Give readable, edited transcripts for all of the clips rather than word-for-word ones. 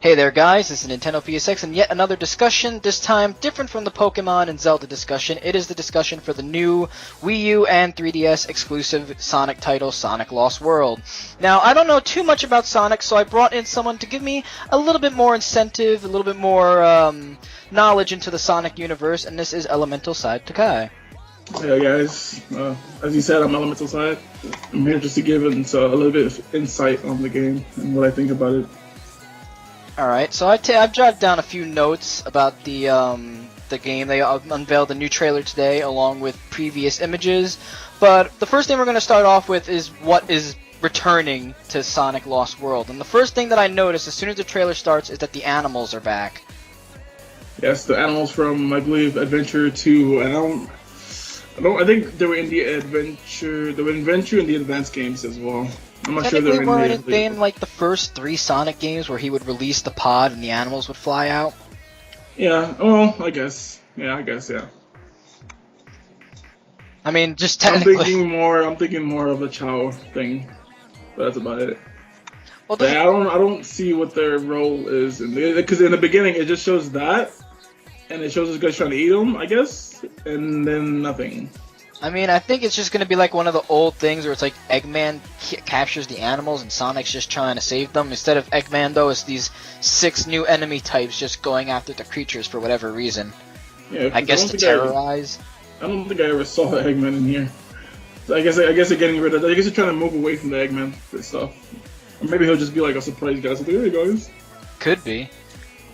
Hey there guys, this is NintendoPSX and yet another discussion, this time different from the Pokemon and Zelda discussion. It is the discussion for the new Wii U and 3DS exclusive Sonic title, Sonic Lost World. Now, I don't know too much about Sonic, so I brought in someone to give me a little bit more incentive, a little bit more knowledge into the Sonic universe, and this is ElementalSydeTokai. Hey guys, as you said, I'm ElementalSyde. I'm here just to give a little bit of insight on the game and what I think about it. Alright, so I've jotted down a few notes about the game. They unveiled a new trailer today along with previous images, but the first thing we're going to start off with is what is returning to Sonic Lost World. And the first thing that I noticed as soon as the trailer starts is that the animals are back. Yes, the animals from, I believe, Adventure 2, and I think they were in the Adventure and the Advanced games as well. I'm not sure they were in like the first 3 Sonic games where he would release the pod and the animals would fly out. Yeah, well, I guess. Yeah. I mean, just technically. I'm thinking more of a Chow thing, but that's about it. Well, yeah, I don't see what their role is, because in the beginning it just shows that, and it shows this guy trying to eat them, I guess, and then nothing. I mean, I think it's just going to be like one of the old things where it's like Eggman captures the animals and Sonic's just trying to save them. Instead of Eggman, though, it's these 6 new enemy types just going after the creatures for whatever reason. Yeah, I guess to terrorize. I don't think I ever saw Eggman in here. So I guess they're getting rid of. I guess they're trying to move away from the Eggman stuff. Or maybe he'll just be like a surprise guy. So hey guys. Could be.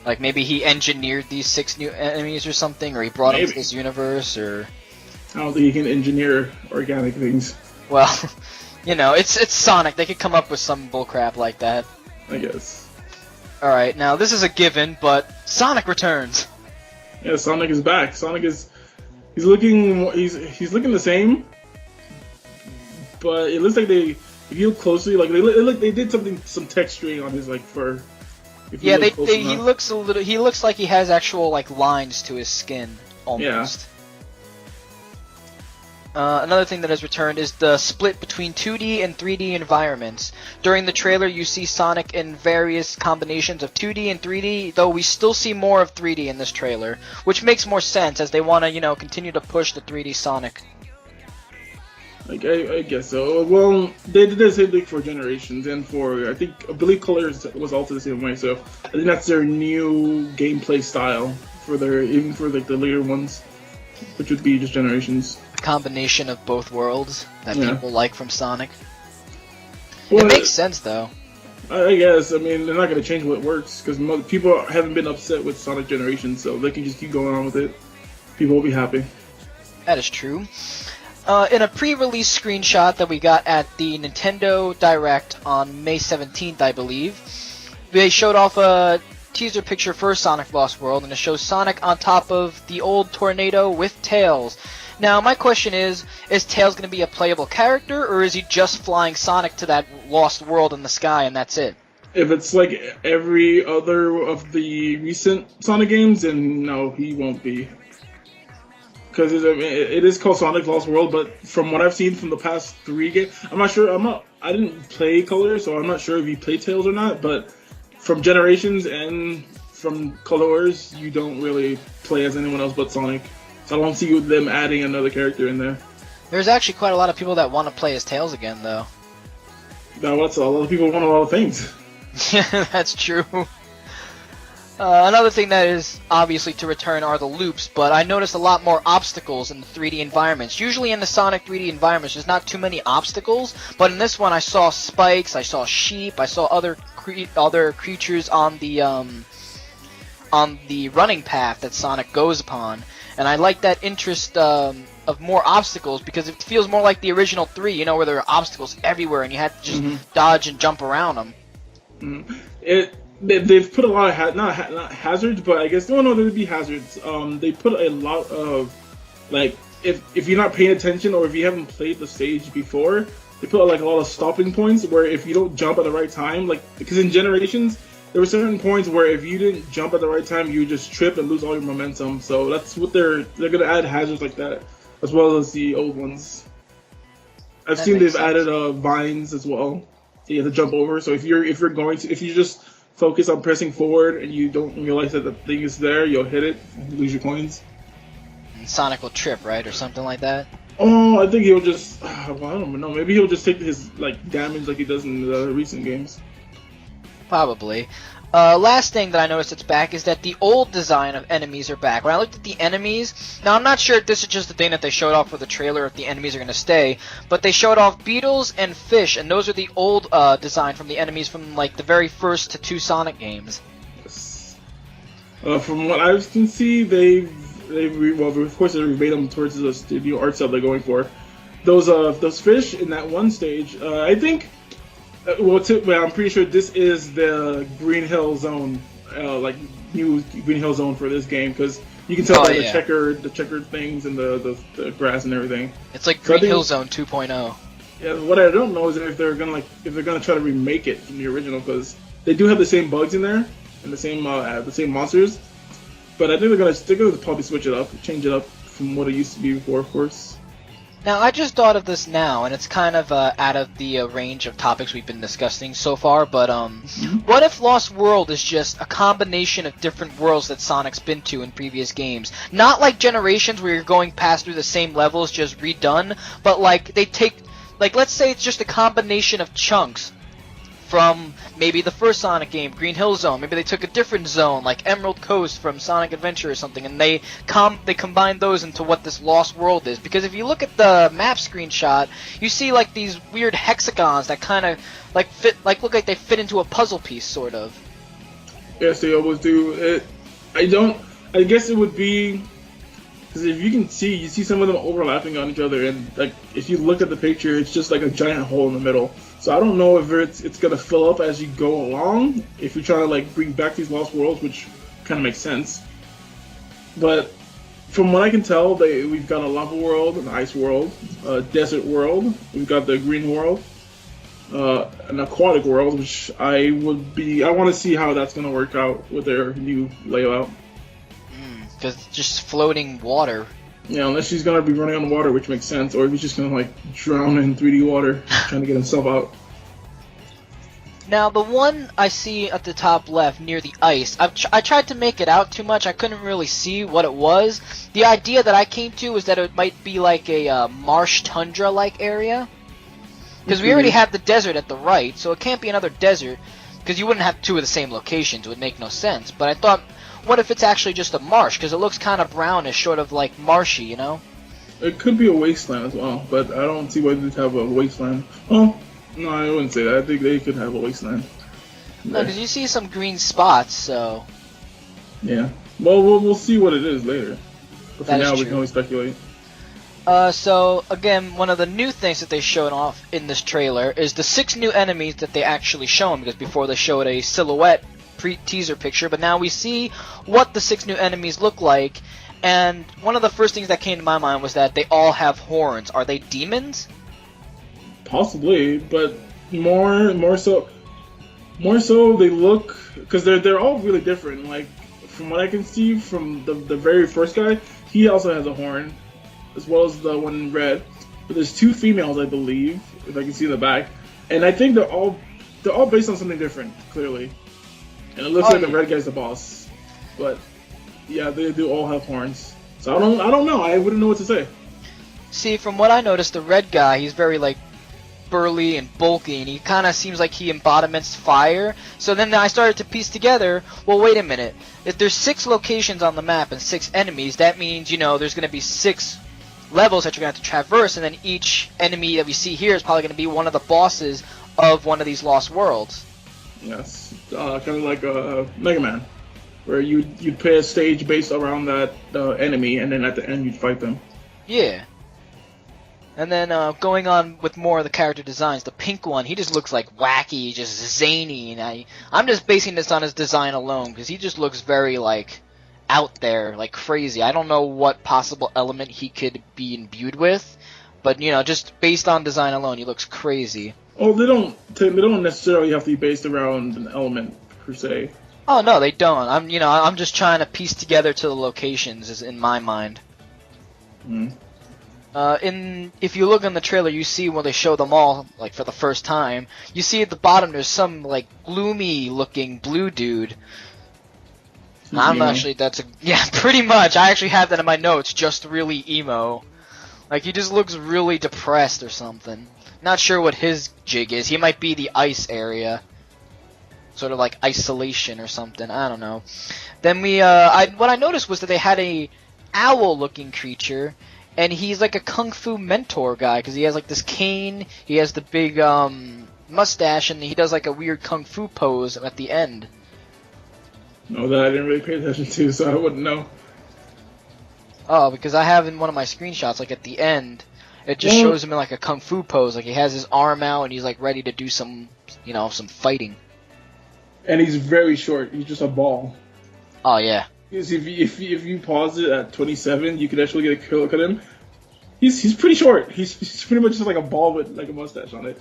Like maybe he engineered these 6 new enemies or something, or he brought them to this universe, or. I don't think he can engineer organic things. Well, you know, it's Sonic. They could come up with some bullcrap like that. I guess. Alright, now this is a given, but Sonic returns. Yeah, Sonic is back. He's looking the same, but it looks like if you look closely, like they did some texturing on his like fur. Yeah, he looks like he has actual like lines to his skin almost. Yeah. Another thing that has returned is the split between 2D and 3D environments. During the trailer, you see Sonic in various combinations of 2D and 3D, though we still see more of 3D in this trailer, which makes more sense as they want to, continue to push the 3D Sonic. I guess so. Well, they did the same thing for Generations and I believe Colors was also the same way. So I think that's their new gameplay style even for like the later ones, which would be just Generations. Combination of both worlds that people like from Sonic. Well, it makes sense though. I guess. I mean, they're not going to change what works because people haven't been upset with Sonic Generations, so they can just keep going on with it. People will be happy. That is true. In a pre-release screenshot that we got at the Nintendo Direct on May 17th, I believe, they showed off a teaser picture for Sonic Lost World, and it shows Sonic on top of the old tornado with Tails. Now, my question is Tails going to be a playable character, or is he just flying Sonic to that lost world in the sky and that's it? If it's like every other of the recent Sonic games, then no, he won't be. Because it is called Sonic Lost World, but from what I've seen from the past 3 games, I'm not sure, I didn't play Color, so I'm not sure if he played Tails or not, but from Generations and from Colors, you don't really play as anyone else but Sonic. So I don't see them adding another character in there. There's actually quite a lot of people that want to play as Tails again, though. No, that's a lot of people want a lot of things. Yeah, that's true. Another thing that is obviously to return are the loops, but I noticed a lot more obstacles in the 3D environments. Usually in the Sonic 3D environments, there's not too many obstacles, but in this one I saw spikes, I saw sheep, I saw other creatures on the running path that Sonic goes upon. And I like that interest of more obstacles because it feels more like the original 3, where there are obstacles everywhere and you had to just dodge and jump around them. They've put a lot of not hazards, but I guess there would be hazards. They put a lot of like if you're not paying attention or if you haven't played the stage before, they put like a lot of stopping points where if you don't jump at the right time, like because in Generations. There were certain points where if you didn't jump at the right time, you would just trip and lose all your momentum. So that's what they're gonna add hazards like that, as well as the old ones. I've seen they've added vines as well. you have to jump over. So if you just focus on pressing forward and you don't realize that the thing is there, you'll hit it and you lose your coins. And Sonic will trip, right, or something like that. Oh, I think he'll just. Well, I don't know. Maybe he'll just take his damage like he does in the recent games. Probably. Last thing that I noticed that's back is that the old design of enemies are back. When I looked at the enemies, now I'm not sure if this is just the thing that they showed off for the trailer, or if the enemies are going to stay, but they showed off beetles and fish, and those are the old design from the enemies from like the very first 2 Sonic games. Yes. From what I can see, of course they remade them towards the new art style they're going for. Those fish in that one stage, I think. Well, I'm pretty sure this is the Green Hill Zone, new Green Hill Zone for this game, because you can tell by the checkered things and the grass and everything. It's like Green Hill Zone 2.0. Yeah, what I don't know is if they're gonna try to remake it from the original, because they do have the same bugs in there and the same monsters, but I think they're gonna probably switch it up, change it up from what it used to be before, of course. Now, I just thought of this now, and it's kind of out of the range of topics we've been discussing so far, but what if Lost World is just a combination of different worlds that Sonic's been to in previous games? Not like Generations where you're going past through the same levels, just redone, but like they take, like let's say it's just a combination of chunks from maybe the first Sonic game, Green Hill Zone. Maybe they took a different zone, like Emerald Coast from Sonic Adventure or something, and they combine those into what this Lost World is. Because if you look at the map screenshot, you see like these weird hexagons that kind of like look like they fit into a puzzle piece, sort of. Yes, they always do. I guess it would be because if you see some of them overlapping on each other, and like if you look at the picture, it's just like a giant hole in the middle. So I don't know if it's gonna fill up as you go along. If you're trying to like bring back these Lost Worlds, which kind of makes sense. But from what I can tell, we've got a lava world, an ice world, a desert world. We've got the green world, an aquatic world, which I want to see how that's gonna work out with their new layout. Because just floating water. Yeah, unless he's gonna be running on the water, which makes sense, or if he's just gonna like drown in 3D water, trying to get himself out. Now, the one I see at the top left near the ice, I tried to make it out too much. I couldn't really see what it was. The idea that I came to was that it might be like a marsh tundra-like area. Because we already have the desert at the right, so it can't be another desert. Because you wouldn't have 2 of the same locations. It would make no sense. But I thought, what if it's actually just a marsh? Because it looks kind of brownish, sort of like marshy, you know? It could be a wasteland as well, but I don't see why they'd have a wasteland. Oh, no, I wouldn't say that. I think they could have a wasteland. No, because you see some green spots, so... Yeah. Well, we'll see what it is later. But for now, we can only speculate. So, again, one of the new things that they showed off in this trailer is the 6 new enemies that they actually shown, because before they showed a silhouette teaser picture, but now we see what the 6 new enemies look like, and one of the first things that came to my mind was that they all have horns. Are they demons? Possibly, but more so they look, because they're all really different. Like from what I can see from the very first guy, he also has a horn, as well as the one in red. But there's 2 females, I believe, if I can see in the back, and I think they're all based on something different, clearly. And it looks like the red guy's the boss, but yeah, they do all have horns. So I don't know. I wouldn't know what to say. See, from what I noticed, the red guy, he's very like burly and bulky, and he kind of seems like he embodiments fire. So then I started to piece together, well, wait a minute. If there's 6 locations on the map and 6 enemies, that means, you know, there's going to be 6 levels that you're going to have to traverse, and then each enemy that we see here is probably going to be one of the bosses of one of these Lost Worlds. Yes, kind of like Mega Man, where you'd play a stage based around that enemy, and then at the end you'd fight them. Yeah. And then going on with more of the character designs, the pink one, he just looks like wacky, just zany, and I'm just basing this on his design alone, because he just looks very, like, out there, like crazy. I don't know what possible element he could be imbued with, but, you know, just based on design alone, he looks crazy. Oh, they don't necessarily have to be based around an element, per se. Oh, no, they don't. I'm just trying to piece together to the locations, is in my mind. If you look in the trailer, you see when they show them all, like for the first time, you see at the bottom there's some like gloomy looking blue dude. I'm actually, yeah, pretty much. I actually have that in my notes, just really emo. Like, he just looks really depressed or something. Not sure what his jig is. He might be the ice area. Sort of like isolation or something. I don't know. Then what I noticed was that they had a owl-looking creature, and he's like a kung fu mentor guy, because he has like this cane, he has the big, mustache, and he does like a weird kung fu pose at the end. No, that I didn't really pay attention to, so I wouldn't know. Oh, because I have in one of my screenshots, like at the end, it just shows him in like a kung fu pose, like he has his arm out and he's like ready to do some, some fighting. And he's very short. He's just a ball. Oh yeah. Because if you pause it at 27, you could actually get a look at him. He's pretty short. He's pretty much just like a ball with like a mustache on it.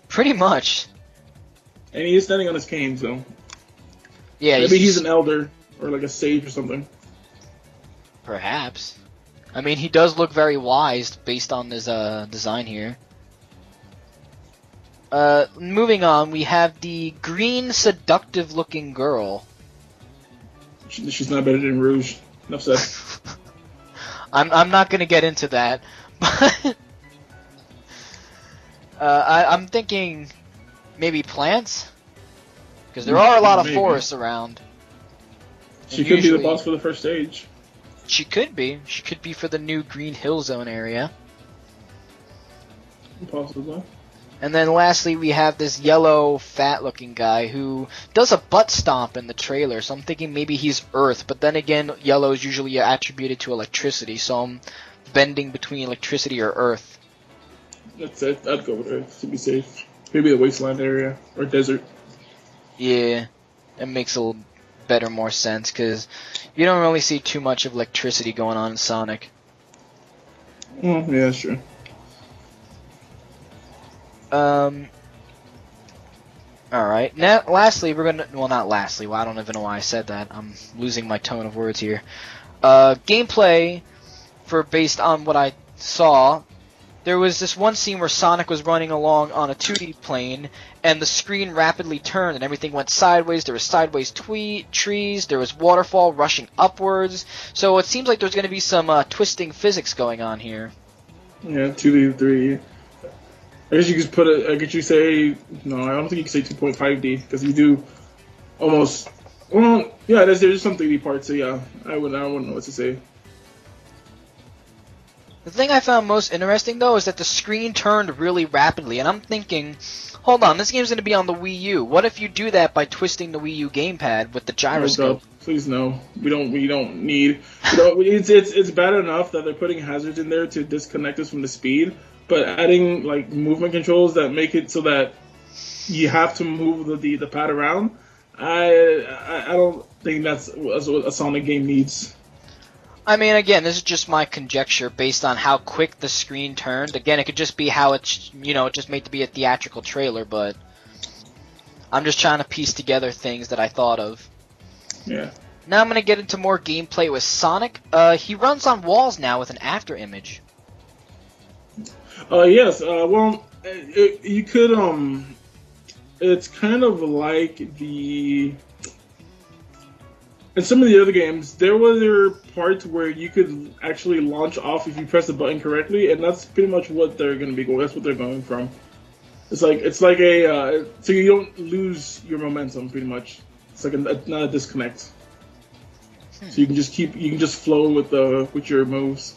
Pretty much. And he is standing on his cane, so. Yeah. Maybe he's an elder or like a sage or something. Perhaps. I mean, he does look very wise based on his design here. Moving on, we have the green, seductive-looking girl. She's not better than Rouge. Enough said. I'm not gonna get into that, but I'm thinking maybe plants, because there are a lot of forests around. She could be the boss for the first stage. She could be. She could be for the new Green Hill Zone area. Possibly. And then lastly, we have this yellow, fat-looking guy who does a butt stomp in the trailer, so I'm thinking maybe he's Earth, but then again, yellow is usually attributed to electricity, so I'm bending between electricity or Earth. That's it. I'd go with Earth to be safe. Maybe the wasteland area, or desert. Yeah, it makes a little better, more sense, because you don't really see too much of electricity going on in Sonic. Yeah, sure. Alright. Now, lastly, we're gonna... Well, not lastly. Well, I don't even know why I said that. I'm losing my tone of words here. Gameplay, based on what I saw, there was this one scene where Sonic was running along on a 2D plane, and the screen rapidly turned, and everything went sideways. There was sideways trees, there was waterfall rushing upwards. So it seems like there's going to be some twisting physics going on here. Yeah, 2D, 3D. I guess you could put it. I guess you say no. I don't think you can say 2.5D because you do almost. Well, yeah, there's some 3D parts. So yeah, I wouldn't know what to say. The thing I found most interesting though is that the screen turned really rapidly, and I'm thinking, hold on, this game's going to be on the Wii U. What if you do that by twisting the Wii U gamepad with the gyroscope? Oh God, please no. We don't need. It's bad enough that they're putting hazards in there to disconnect us from the speed. But adding like movement controls that make it so that you have to move the pad around, I don't think that's what a Sonic game needs. I mean, again, this is just my conjecture based on how quick the screen turned. Again, it could just be how it's just made to be a theatrical trailer, but I'm just trying to piece together things that I thought of. Yeah. Now I'm gonna get into more gameplay with Sonic. He runs on walls now with an after image. Yes. Well, you could. It's kind of like in some of the other games, there were parts where you could actually launch off if you press the button correctly, and that's pretty much what they're going to be going. That's what they're going from. It's like a so you don't lose your momentum. Pretty much, it's like not a disconnect. So you can just flow with your moves.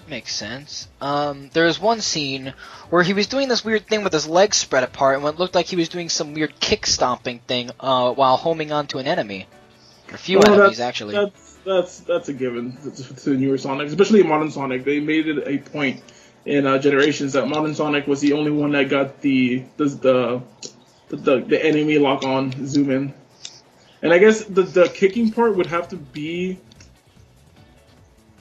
Makes sense. There was one scene where he was doing this weird thing with his legs spread apart, and it looked like he was doing some weird kick stomping thing while homing onto an enemy. Or a few enemies, actually. That's a given to the newer Sonic, especially in Modern Sonic. They made it a point in Generations that Modern Sonic was the only one that got the enemy lock on zoom in. And I guess the kicking part would have to be.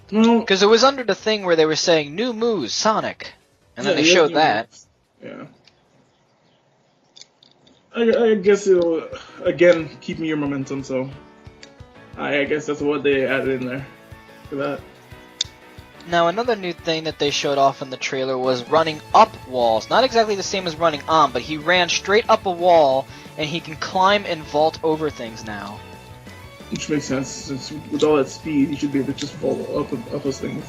Because it was under the thing where they were saying, new moves, Sonic. And then they showed that. Yeah. I guess it'll, again, keep me your momentum, so I guess that's what they added in there for that. Now, another new thing that they showed off in the trailer was running up walls. Not exactly the same as running on, but he ran straight up a wall, and he can climb and vault over things now. Which makes sense, since with all that speed, you should be able to just vault up those things.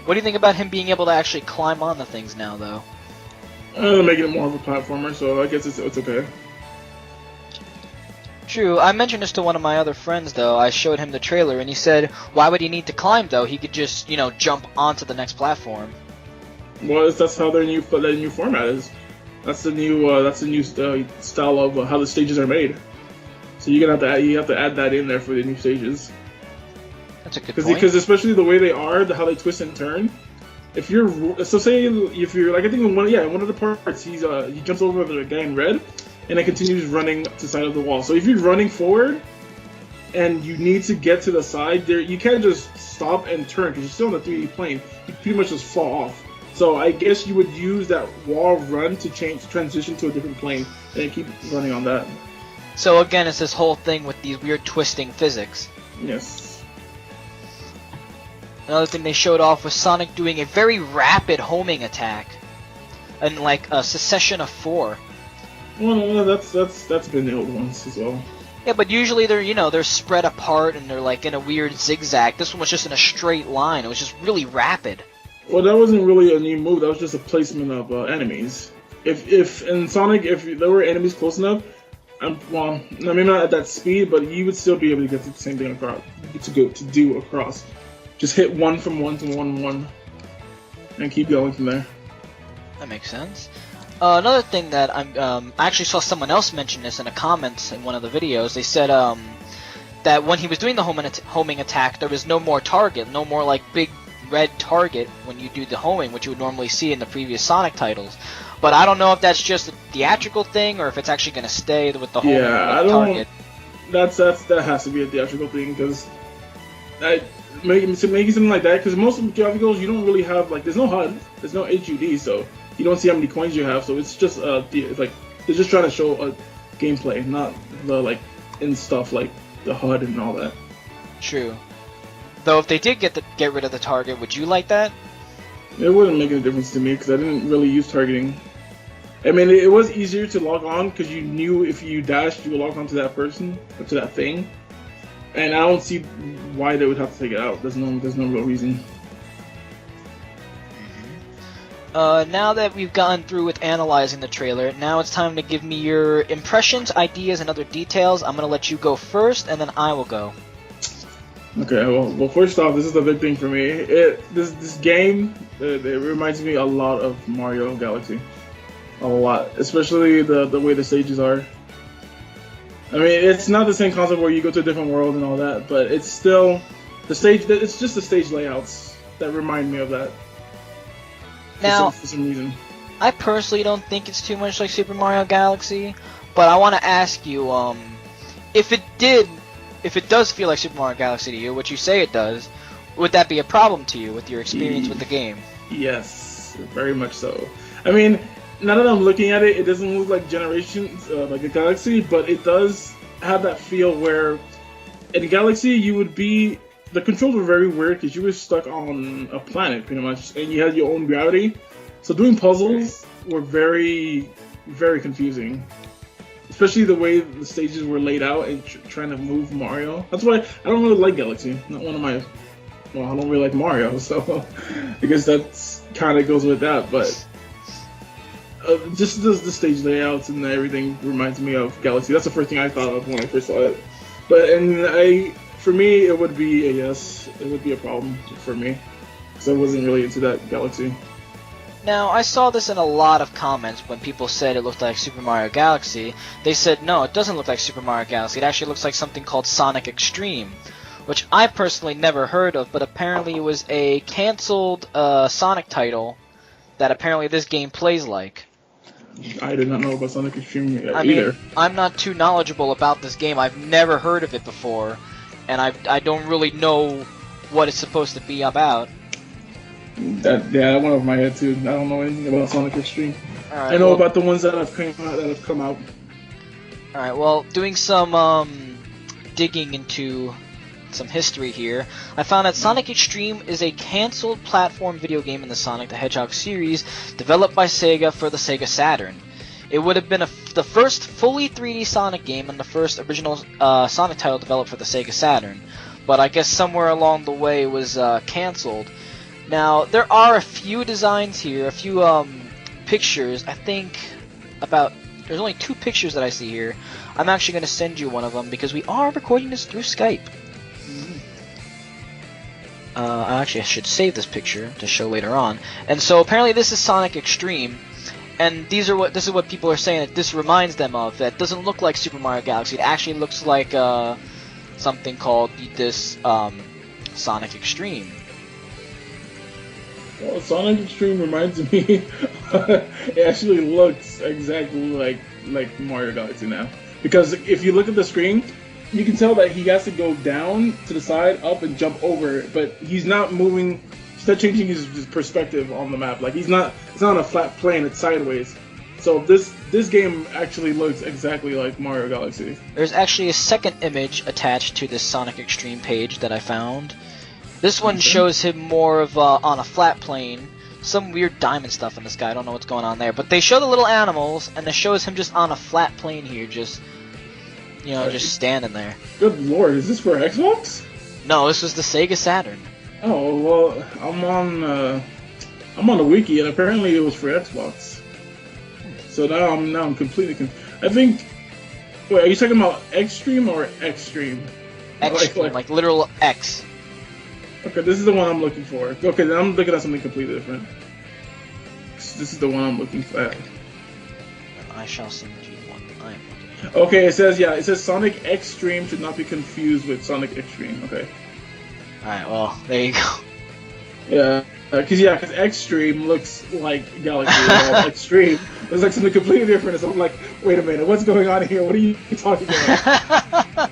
What do you think about him being able to actually climb on the things now, though? They're making it more of a platformer, so I guess it's okay. True, I mentioned this to one of my other friends, though. I showed him the trailer, and he said, why would he need to climb, though? He could just, you know, jump onto the next platform. Well, that's how their new format is. That's the new style of how the stages are made. So you're gonna have to add that in there for the new stages. That's a good point. Because especially the way they are, how they twist and turn. If you're say if you're like, I think in one of the parts he jumps over the guy in red, and it continues running to the side of the wall. So if you're running forward and you need to get to the side, there you can't just stop and turn because you're still on the 3D plane. You pretty much just fall off. So I guess you would use that wall run to transition to a different plane and keep running on that. So again, it's this whole thing with these weird twisting physics. Yes. Another thing they showed off was Sonic doing a very rapid homing attack, and like a succession of 4. Well, no, that's been the old ones as well. Yeah, but usually they're spread apart and they're like in a weird zigzag. This one was just in a straight line. It was just really rapid. Well, that wasn't really a new move. That was just a placement of enemies. If in Sonic, if there were enemies close enough, well, maybe not at that speed, but you would still be able to get to the same thing across. To do across. Just hit one from one to one, and keep going from there. That makes sense. Another thing that I actually saw someone else mention this in a comment in one of the videos. They said that when he was doing the homing attack, there was no more target, no more like big red target when you do the homing, which you would normally see in the previous Sonic titles. But I don't know if that's just a theatrical thing or if it's actually going to stay with the homing target. That has to be a theatrical thing because making something like that, because most of the theatricals you don't really have, like, there's no HUD, there's no HUD, so you don't see how many coins you have, so it's just like they're just trying to show a gameplay, not the like in stuff like the HUD and all that. True. Though if they did get rid of the target, would you like that? It wouldn't make any difference to me because I didn't really use targeting. I mean, it was easier to log on because you knew if you dashed, you would log on to that person or to that thing. And I don't see why they would have to take it out. There's no real reason. Now that we've gone through with analyzing the trailer, now it's time to give me your impressions, ideas, and other details. I'm going to let you go first, and then I will go. Okay, well, first off, this is the big thing for me. This game, it reminds me a lot of Mario Galaxy. A lot. Especially the way the stages are. I mean, it's not the same concept where you go to a different world and all that, but it's still the stage. It's just the stage layouts that remind me of that. Now, for some reason, I personally don't think it's too much like Super Mario Galaxy, but I want to ask you, if it does feel like Super Mario Galaxy to you, which you say it does, would that be a problem to you with your experience with the game? Yes, very much so. I mean, now that I'm looking at it, it doesn't look like Generations, like a Galaxy, but it does have that feel where in Galaxy you would be. The controls were very weird because you were stuck on a planet pretty much, and you had your own gravity. So doing puzzles were very, very confusing, especially the way the stages were laid out and trying to move Mario. That's why I don't really like Galaxy. Not one of my. Well, I don't really like Mario, so I guess that's kind of goes with that. But just the stage layouts and everything reminds me of Galaxy. That's the first thing I thought of when I first saw it. For me, it would be a yes. It would be a problem for me because I wasn't really into that Galaxy. Now, I saw this in a lot of comments when people said it looked like Super Mario Galaxy. They said, no, it doesn't look like Super Mario Galaxy. It actually looks like something called Sonic Extreme, which I personally never heard of, but apparently it was a canceled Sonic title that apparently this game plays like. I did not know about Sonic Extreme either. I mean, I'm not too knowledgeable about this game. I've never heard of it before, and I don't really know what it's supposed to be about. That went over my head too. I don't know anything about Sonic Extreme. Right, I know about the ones that have come out. Alright, well, doing some digging into some history here, I found that Sonic X-treme is a cancelled platform video game in the Sonic the Hedgehog series, developed by Sega for the Sega Saturn. It would have been the first fully 3D Sonic game and the first original Sonic title developed for the Sega Saturn, but I guess somewhere along the way it was cancelled. Now, there are a few designs here, a few pictures. I think there's only 2 pictures that I see here. I'm actually going to send you one of them because we are recording this through Skype. I should save this picture to show later on. And so apparently this is Sonic X-treme. And this is what people are saying that this reminds them of. That doesn't look like Super Mario Galaxy. It actually looks like something called this Sonic X-treme. Well, Sonic X-treme reminds me. It actually looks exactly like Mario Galaxy now. Because if you look at the screen, you can tell that he has to go down to the side, up, and jump over it. But he's not moving. He's not changing his perspective on the map. Like it's not on a flat plane. It's sideways. So this game actually looks exactly like Mario Galaxy. There's actually a second image attached to this Sonic X-treme page that I found. This one shows him more of on a flat plane. Some weird diamond stuff in the sky. I don't know what's going on there. But they show the little animals, and it shows him just on a flat plane here, just just standing there. Good lord, is this for Xbox? No, this was the Sega Saturn. Oh well, I'm on the wiki, and apparently it was for Xbox. So now I'm completely confused. I think. Wait, are you talking about X-treme or X-treme? X-treme, like literal X. Okay, this is the one I'm looking for. Okay, then I'm looking at something completely different. This is the one I'm looking at. I shall send you one I am looking at. Okay, it says Sonic X-treme should not be confused with Sonic X-treme. Okay. Alright, well, there you go. Yeah, because X-treme looks like Galaxy, while X-treme looks like something completely different. So I'm like, wait a minute, what's going on here? What are you talking about?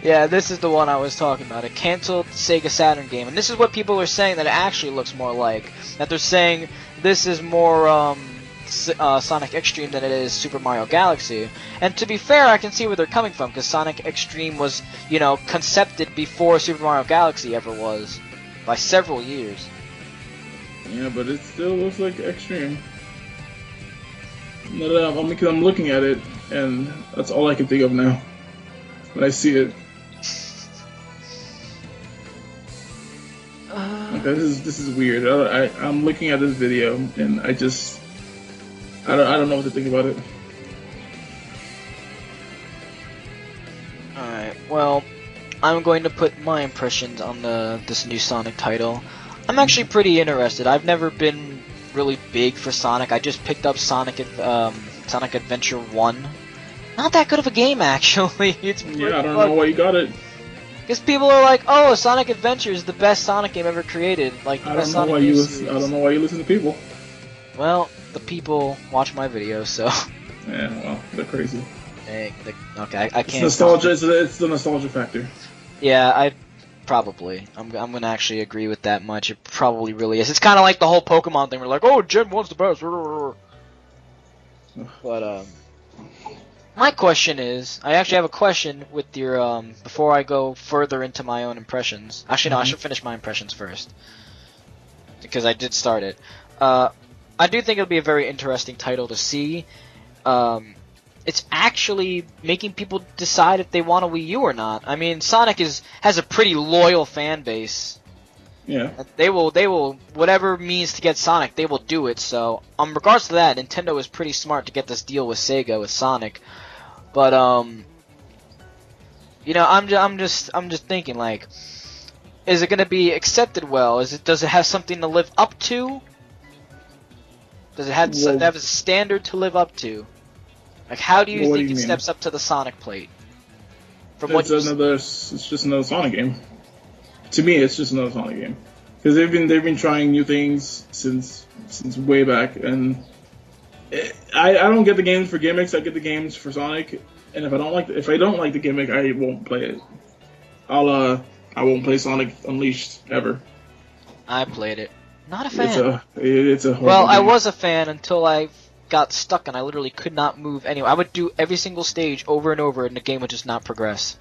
Yeah, this is the one I was talking about, a cancelled Sega Saturn game. And this is what people are saying that it actually looks more like. That they're saying this is more Sonic X-treme than it is Super Mario Galaxy. And to be fair, I can see where they're coming from, because Sonic X-treme was, concepted before Super Mario Galaxy ever was. By several years. Yeah, but it still looks like X-treme. Because I'm looking at it, and that's all I can think of now. When I see it. Okay, this is weird. I'm looking at this video and I don't know what to think about it. Alright, well, I'm going to put my impressions on this new Sonic title. I'm actually pretty interested. I've never been really big for Sonic. I just picked up Sonic Adventure 1. Not that good of a game, actually. It's yeah, I don't know why you got it. Because people are like, "Oh, Sonic Adventure is the best Sonic game ever created." Like, I don't know why you listen to people. Well, the people watch my videos, so. Yeah, well, they're crazy. Okay, I can't. It's nostalgia. It's the nostalgia factor. Yeah, I'm gonna actually agree with that much. It probably really is. It's kind of like the whole Pokemon thing. We're like, "Oh, Gen 1's the best." But my question is, I actually have a question with your, before I go further into my own impressions. Actually, no, I should finish my impressions first. Because I did start it. I do think it'll be a very interesting title to see. It's actually making people decide if they want a Wii U or not. I mean, Sonic has a pretty loyal fan base. Yeah. They will, whatever means to get Sonic, they will do it. So, in regards to that, Nintendo is pretty smart to get this deal with Sega with Sonic. But I'm just thinking, like, is it gonna be accepted well? Does it have something to live up to? Does it have a standard to live up to? Like, how do you think it steps up to the Sonic plate? It's just another Sonic game. To me, it's just another Sonic game because they've been trying new things since way back, and I don't get the games for gimmicks. I get the games for Sonic, and if I don't like the gimmick, I won't play it. I won't play Sonic Unleashed ever. I played it. Not a fan. It's a well, game. I was a fan until I got stuck and I literally could not move anywhere. I would do every single stage over and over, and the game would just not progress.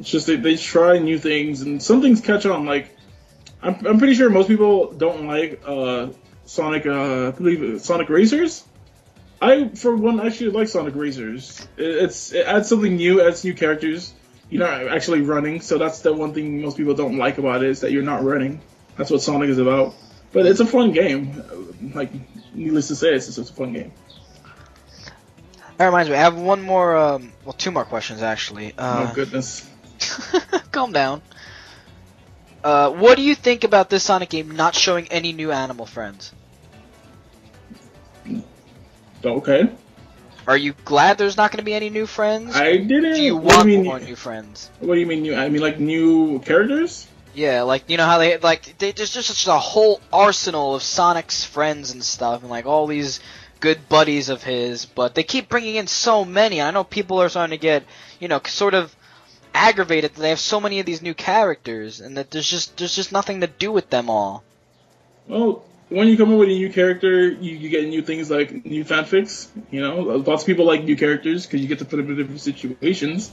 It's just they try new things, and some things catch on. Like I'm pretty sure most people don't like Sonic. I believe Sonic Racers. I, for one, actually like Sonic Racers. It adds something new, adds new characters. You're not actually running, so that's the one thing most people don't like about it, is that you're not running. That's what Sonic is about. But it's a fun game. Like, needless to say, it's just a fun game. That reminds me, I have one more, well, two more questions actually. Oh goodness. Calm down. What do you think about this Sonic game not showing any new animal friends? Okay. Are you glad there's not going to be any new friends? I didn't. Do you What want do you mean, more new friends? What do you mean new? I mean like new characters? Yeah, like, you know how there's just such a whole arsenal of Sonic's friends and stuff, and like all these good buddies of his, but they keep bringing in so many. I know people are starting to get, you know, sort of aggravated that they have so many of these new characters, and that there's just nothing to do with them all. Well, when you come up with a new character, you get new things like new fanfics. You know, lots of people like new characters because you get to put them in different situations.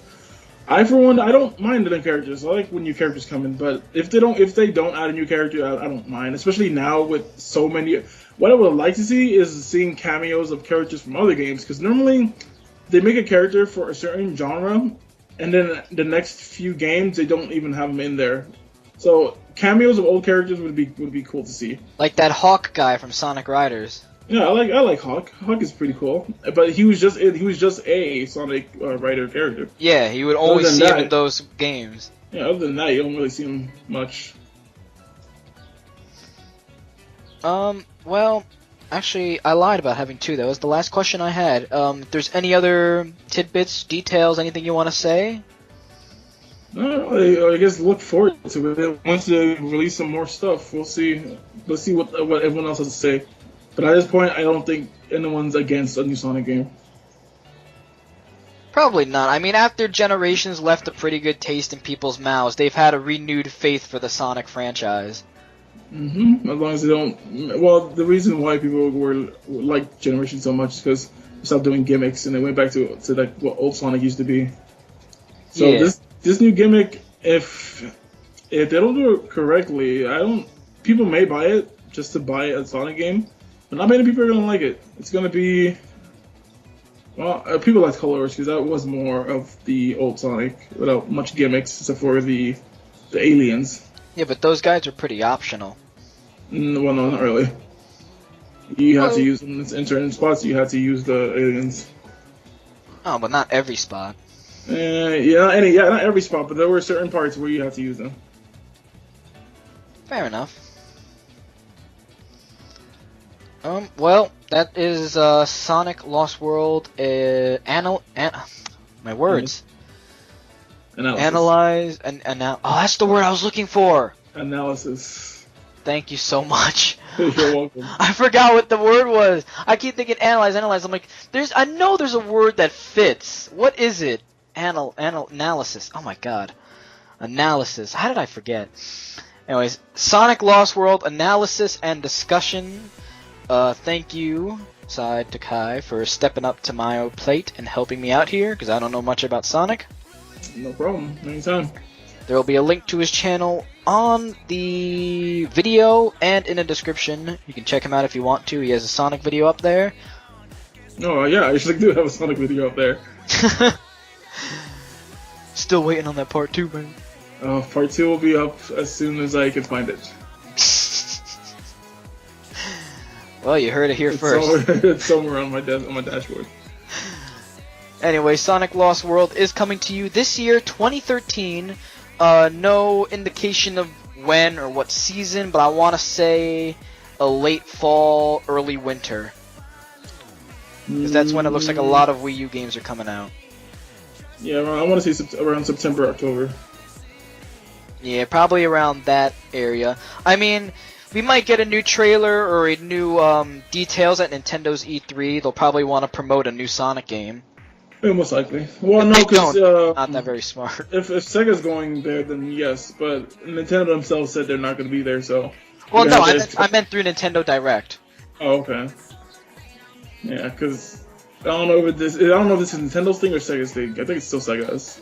I, for one, I don't mind the new characters. I like when new characters come in, but if they don't add a new character, I don't mind. Especially now with so many. What I would like to see is seeing cameos of characters from other games, because normally they make a character for a certain genre, and then the next few games they don't even have them in there. So cameos of old characters would be cool to see. Like that Hawk guy from Sonic Riders. Yeah, I like Hawk. Hawk is pretty cool, but he was just a Sonic Rider character. Yeah, you would always see him in those games. Yeah, other than that, you don't really see him much. Well, actually, I lied about having two. That was the last question I had. If there's any other tidbits, details, anything you want to say? No, I guess look forward to it. Once they release some more stuff, we'll see. Let's see what everyone else has to say. But at this point, I don't think anyone's against a new Sonic game. Probably not. I mean, after Generations left a pretty good taste in people's mouths, they've had a renewed faith for the Sonic franchise. As long as they don't. Well, the reason why people were like Generations so much is because they stopped doing gimmicks and they went back to like what old Sonic used to be. So yeah. This new gimmick, if they don't do it correctly, people may buy it just to buy a Sonic game, but not many people are gonna like it. It's gonna be, well, people like Colors because that was more of the old Sonic without much gimmicks except for the aliens. Yeah, but those guys are pretty optional. Well, no, not really. You have to use them in certain spots. You have to use the aliens. Oh, but not every spot. Not every spot, but there were certain parts where you have to use them. Fair enough. Well, that is Sonic Lost World. My words. Analysis. Oh, that's the word I was looking for. Analysis. Thank you so much. You're welcome. I forgot what the word was. I keep thinking analyze. I'm like, I know there's a word that fits. What is it? Analysis. Oh my god. Analysis. How did I forget? Anyways, Sonic Lost World analysis and discussion. Thank you, SydeTokai, for stepping up to my plate and helping me out here, because I don't know much about Sonic. No problem. Anytime. There will be a link to his channel on the video and in the description. You can check him out if you want to. He has a Sonic video up there. Oh, yeah, I actually do have a Sonic video up there. Still waiting on that part 2, man. Part 2 will be up as soon as I can find it. Well, you heard it here first. It's somewhere on my dashboard. Anyway, Sonic Lost World is coming to you this year, 2013. No indication of when or what season, but I want to say a late fall, early winter. Because that's when it looks like a lot of Wii U games are coming out. Yeah, I want to say around September, October. Yeah, probably around that area. I mean, we might get a new trailer or a new details at Nintendo's E3. They'll probably want to promote a new Sonic game. Yeah, most likely. Well, if no, because not that very smart. If Sega's going there, then yes. But Nintendo themselves said they're not going to be there, so. Well, no, I meant through Nintendo Direct. Oh, okay. Yeah, because I don't know if this is Nintendo's thing or Sega's thing. I think it's still Sega's.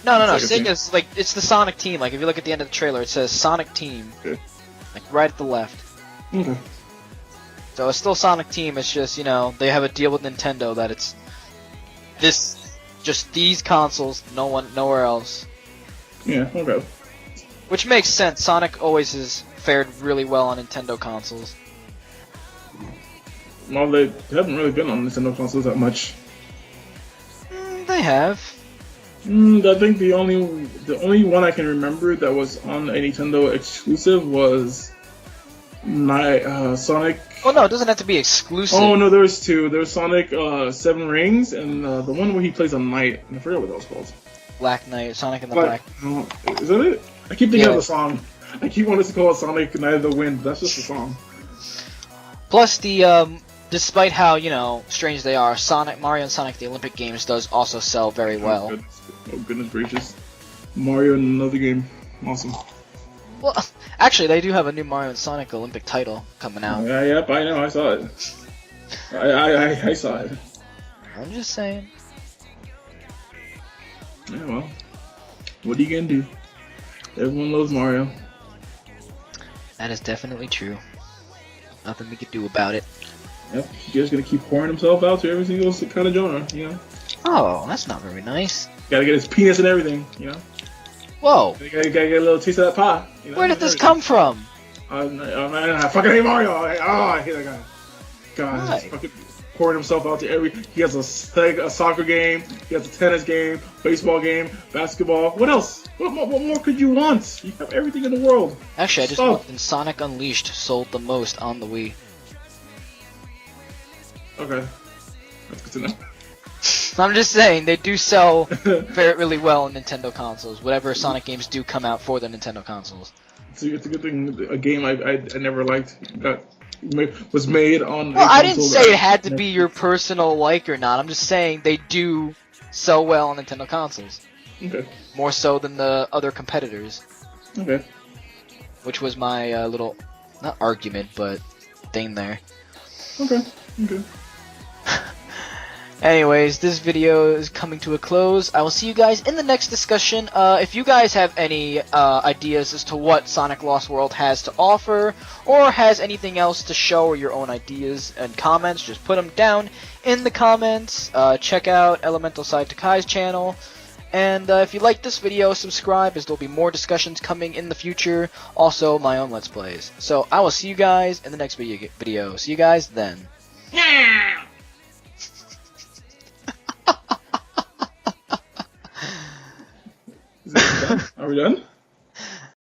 No. Sega team. Sega's like it's the Sonic team. Like if you look at the end of the trailer, it says Sonic Team, Okay. like right at the left. Okay. So it's still Sonic Team. It's just they have a deal with Nintendo that it's just these consoles, nowhere else. Yeah. Okay. Which makes sense. Sonic always has fared really well on Nintendo consoles. Well, they haven't really been on Nintendo consoles that much. They have. I think the only one I can remember that was on a Nintendo exclusive was Sonic. Well, no, it doesn't have to be exclusive. Oh no, there was two. There was Sonic Seven Rings and the one where he plays a knight. I forget what that was called. Black Knight, Sonic and the Black. Is that it? I keep thinking of the song. I keep wanting to call it Sonic Knight of the Wind. That's just a song. Plus the despite how strange they are, Mario and Sonic the Olympic games does also sell very well. Oh goodness gracious! Mario in another game, awesome. Well, actually, they do have a new Mario and Sonic Olympic title coming out. Yeah, yep, I know, I saw it. I saw it. I'm just saying. Yeah, well, what are you gonna do? Everyone loves Mario. That is definitely true. Nothing we could do about it. Yep, he's just gonna keep pouring himself out to every single kind of genre, Oh, that's not very nice. Gotta get his penis and everything, Whoa! You gotta get a little taste of that pie. Where did this come from? I fucking hate Mario. I hate that guy. God, Why? he's fucking pouring himself out to every. He has a soccer game. He has a tennis game, baseball game, basketball. What else? What more could you want? You have everything in the world. Actually, I just looked and Sonic Unleashed sold the most on the Wii. Okay, that's good to know. I'm just saying, they do sell really well on Nintendo consoles. Whatever Sonic games do come out for the Nintendo consoles. It's a good thing. A game I never liked was made on. Well, I didn't say it had to be your personal like or not. I'm just saying they do sell well on Nintendo consoles. Okay. More so than the other competitors. Okay. Which was my little, not argument, but thing there. Okay. Okay. Anyways, this video is coming to a close. I will see you guys in the next discussion. If you guys have any ideas as to what Sonic Lost World has to offer, or has anything else to show, or your own ideas and comments, just put them down in the comments. Check out ElementalSydeTokai's channel. And if you like this video, subscribe, as there will be more discussions coming in the future. Also, my own Let's Plays. So, I will see you guys in the next video. See you guys then. Is it done? Are we done?